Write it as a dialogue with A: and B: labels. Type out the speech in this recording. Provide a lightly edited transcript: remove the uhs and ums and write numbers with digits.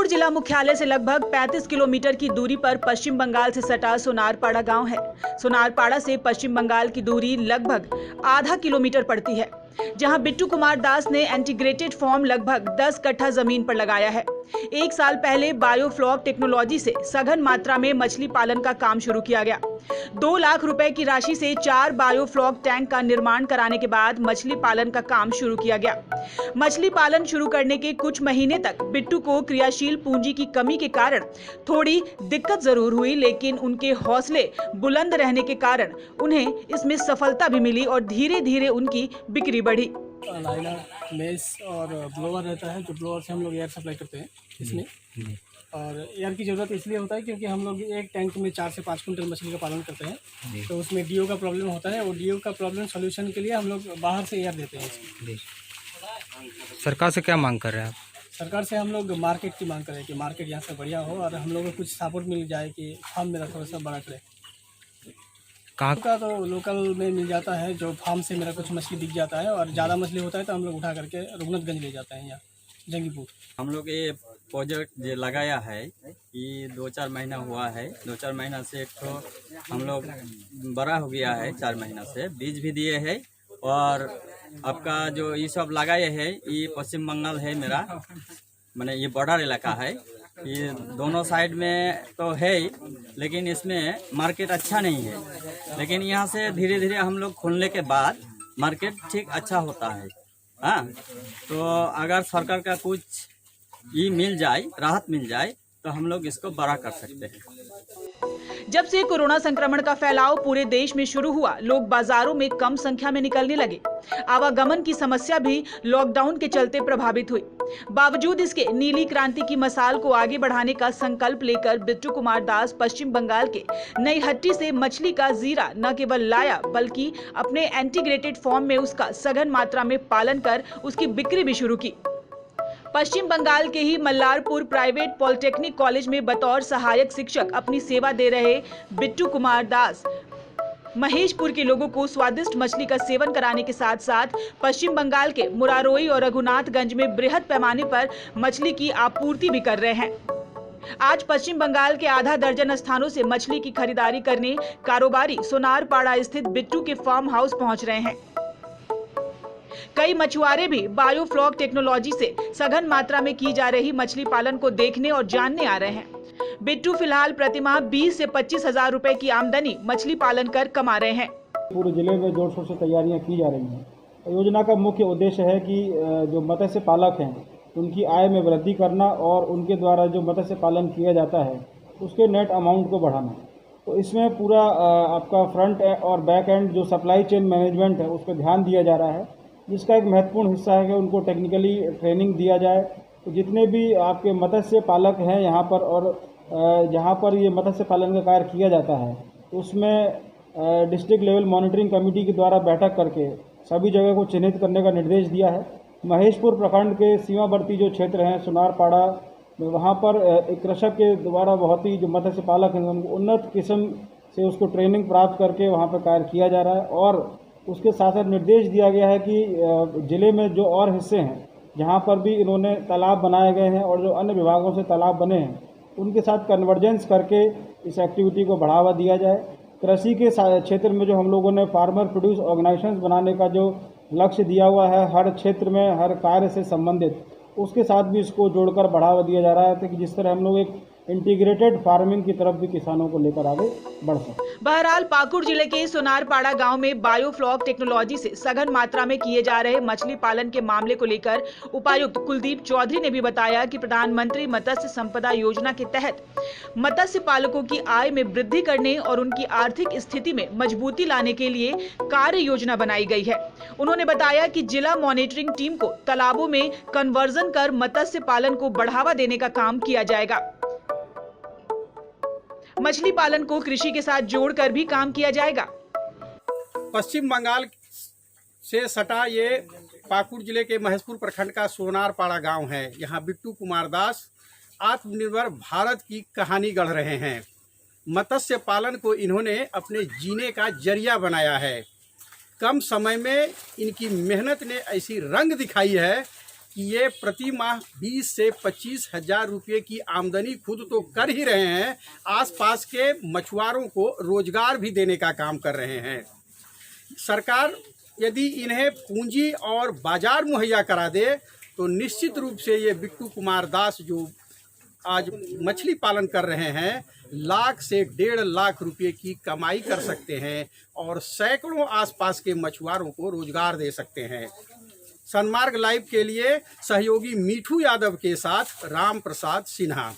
A: पाकुड़ जिला मुख्यालय से लगभग 35 किलोमीटर की दूरी पर पश्चिम बंगाल से सटा सोनारपाड़ा गांव है। सोनारपाड़ा से पश्चिम बंगाल की दूरी लगभग आधा किलोमीटर पड़ती है, जहां बिट्टू कुमार दास ने इंटीग्रेटेड फार्म लगभग 10 कट्ठा जमीन पर लगाया है। एक साल पहले बायोफ्लॉक टेक्नोलॉजी से सघन मात्रा में मछली पालन का काम शुरू किया गया। 2 लाख रुपए की राशि से 4 बायोफ्लॉक टैंक का निर्माण कराने के बाद मछली पालन का काम शुरू किया गया। मछली पालन शुरू करने के कुछ महीने तक बिट्टू को क्रियाशील पूंजी की कमी के कारण थोड़ी दिक्कत जरूर हुई, लेकिन उनके हौसले बुलंद रहने के कारण उन्हें इसमें सफलता भी मिली और धीरे धीरे उनकी बिक्री बढ़ी।
B: लाइनर, मेस और ब्लोअर रहता है, जो ब्लोअर से हम लोग एयर सप्लाई करते हैं इसमें। और एयर की ज़रूरत इसलिए होता है क्योंकि हम लोग एक टैंक में 4 से 5 कुंटल मछली का पालन करते हैं, तो उसमें डीओ का प्रॉब्लम होता है। और डीओ का प्रॉब्लम सोल्यूशन के लिए हम लोग बाहर से एयर देते हैं इसमें।
C: सरकार से क्या मांग कर रहे हैं आप?
B: सरकार से हम लोग मार्केट की मांग करें कि मार्केट यहाँ से बढ़िया हो और हम लोगों को कुछ सपोर्ट मिल जाए कि फार्म मेरा थोड़ा सा बड़ा करे।
C: कहाँ
B: का तो लोकल में मिल जाता है, जो फार्म से मेरा कुछ मछली दिख जाता है, और ज़्यादा मछली होता है तो हम लोग उठा करके रघुनाथगंज ले जाते हैं, यहाँ जंगीपुर।
D: हम लोग ये प्रोजेक्ट जो लगाया है ये 2-4 महीना हुआ है। 2-4 महीना से एक तो हम लोग बड़ा हो गया है, 4 महीना से बीज भी दिए है। और आपका जो ये सब लगाए है ये पश्चिम बंगाल है मेरा, मैंने ये बॉर्डर इलाका है। ये दोनों साइड में तो है ही, लेकिन इसमें मार्केट अच्छा नहीं है। लेकिन यहाँ से धीरे धीरे हम लोग खोलने के बाद मार्केट ठीक अच्छा होता है। हाँ, तो अगर सरकार का कुछ ये मिल जाए, राहत मिल जाए, तो हम लोग इसको बड़ा कर सकते हैं।
A: जब से कोरोना संक्रमण का फैलाव पूरे देश में शुरू हुआ, लोग बाजारों में कम संख्या में निकलने लगे। आवागमन की समस्या भी लॉकडाउन के चलते प्रभावित हुई। बावजूद इसके नीली क्रांति की मसाल को आगे बढ़ाने का संकल्प लेकर बिट्टू कुमार दास पश्चिम बंगाल के नईहट्टी से मछली का जीरा न केवल लाया, बल्कि अपने इंटीग्रेटेड फार्म में उसका सघन मात्रा में पालन कर उसकी बिक्री भी शुरू की। पश्चिम बंगाल के ही मल्लारपुर प्राइवेट पॉलिटेक्निक कॉलेज में बतौर सहायक शिक्षक अपनी सेवा दे रहे बिट्टू कुमार दास महेशपुर के लोगों को स्वादिष्ट मछली का सेवन कराने के साथ साथ पश्चिम बंगाल के मुरारोई और रघुनाथगंज में बृहद पैमाने पर मछली की आपूर्ति भी कर रहे हैं। आज पश्चिम बंगाल के आधा दर्जन स्थानों से मछली की खरीदारी करने कारोबारी सोनारपाड़ा स्थित बिट्टू के फार्म हाउस पहुंच रहे हैं। कई मछुआरे भी बायोफ्लॉक टेक्नोलॉजी से सघन मात्रा में की जा रही मछली पालन को देखने और जानने आ रहे हैं। बिट्टू फिलहाल प्रतिमाह 20 से 25 हजार रुपए की आमदनी मछली पालन कर कमा रहे हैं।
E: पूरे जिले में जोर शोर से तैयारियां की जा रही हैं। योजना का मुख्य उद्देश्य है कि जो मत्स्य पालक हैं उनकी आय में वृद्धि करना और उनके द्वारा जो मत्स्य पालन किया जाता है उसके नेट अमाउंट को बढ़ाना। तो इसमें पूरा आपका फ्रंट और बैक एंड जो सप्लाई चेन मैनेजमेंट है उस पर ध्यान दिया जा रहा है, जिसका एक महत्वपूर्ण हिस्सा है कि उनको टेक्निकली ट्रेनिंग दिया जाए। तो जितने भी आपके मत्स्य पालक हैं यहाँ पर और जहाँ पर ये मत्स्य पालन का कार्य किया जाता है, तो उसमें डिस्ट्रिक्ट लेवल मॉनिटरिंग कमेटी के द्वारा बैठक करके सभी जगह को चिन्हित करने का निर्देश दिया है। महेशपुर प्रखंड के सीमावर्ती जो क्षेत्र हैं सोनारपाड़ा, वहाँ पर एक कृषक के द्वारा बहुत ही जो मत्स्य पालक हैं उनको उन्नत किस्म से उसको ट्रेनिंग प्राप्त करके वहाँ पर कार्य किया जा रहा है। और उसके साथ साथ निर्देश दिया गया है कि जिले में जो और हिस्से हैं जहाँ पर भी इन्होंने तालाब बनाए गए हैं और जो अन्य विभागों से तालाब बने हैं उनके साथ कन्वर्जेंस करके इस एक्टिविटी को बढ़ावा दिया जाए। कृषि के क्षेत्र में जो हम लोगों ने फार्मर प्रोड्यूस ऑर्गेनाइजेशंस बनाने का जो लक्ष्य दिया हुआ है हर क्षेत्र में हर कार्य से संबंधित, उसके साथ भी इसको जोड़कर बढ़ावा दिया जा रहा है कि जिस तरह हम लोग एक इंटीग्रेटेड फार्मिंग की तरफ भी किसानों को लेकर आगे बढ़ सके।
A: बहरहाल पाकुड़ जिले के सोनारपाड़ा गांव में बायोफ्लॉक टेक्नोलॉजी से सघन मात्रा में किए जा रहे मछली पालन के मामले को लेकर उपायुक्त कुलदीप चौधरी ने भी बताया कि प्रधानमंत्री मत्स्य संपदा योजना के तहत मत्स्य पालकों की आय में वृद्धि करने और उनकी आर्थिक स्थिति में मजबूती लाने के लिए कार्य योजना बनाई गई है। उन्होंने बताया कि जिला मॉनिटरिंग टीम को तालाबों में कन्वर्जन कर मत्स्य पालन को बढ़ावा देने का काम किया जाएगा। मछली पालन को कृषि के साथ जोड़कर भी काम किया जाएगा।
F: पश्चिम बंगाल से सटा ये पाकुड़ जिले के महेशपुर प्रखंड का सोनारपाड़ा गांव है। यहाँ बिट्टू कुमार दास आत्मनिर्भर भारत की कहानी गढ़ रहे हैं। मत्स्य पालन को इन्होंने अपने जीने का जरिया बनाया है। कम समय में इनकी मेहनत ने ऐसी रंग दिखाई है कि ये प्रति माह 20 से 25 हजार रुपये की आमदनी खुद तो कर ही रहे हैं, आसपास के मछुआरों को रोजगार भी देने का काम कर रहे हैं। सरकार यदि इन्हें पूंजी और बाजार मुहैया करा दे तो निश्चित रूप से ये बिट्टू कुमार दास जो आज मछली पालन कर रहे हैं, लाख से 1.5 लाख रुपए की कमाई कर सकते हैं और सैकड़ों आसपास के मछुआरों को रोजगार दे सकते हैं। सन्मार्ग लाइव के लिए सहयोगी मीठू यादव के साथ राम प्रसाद सिन्हा।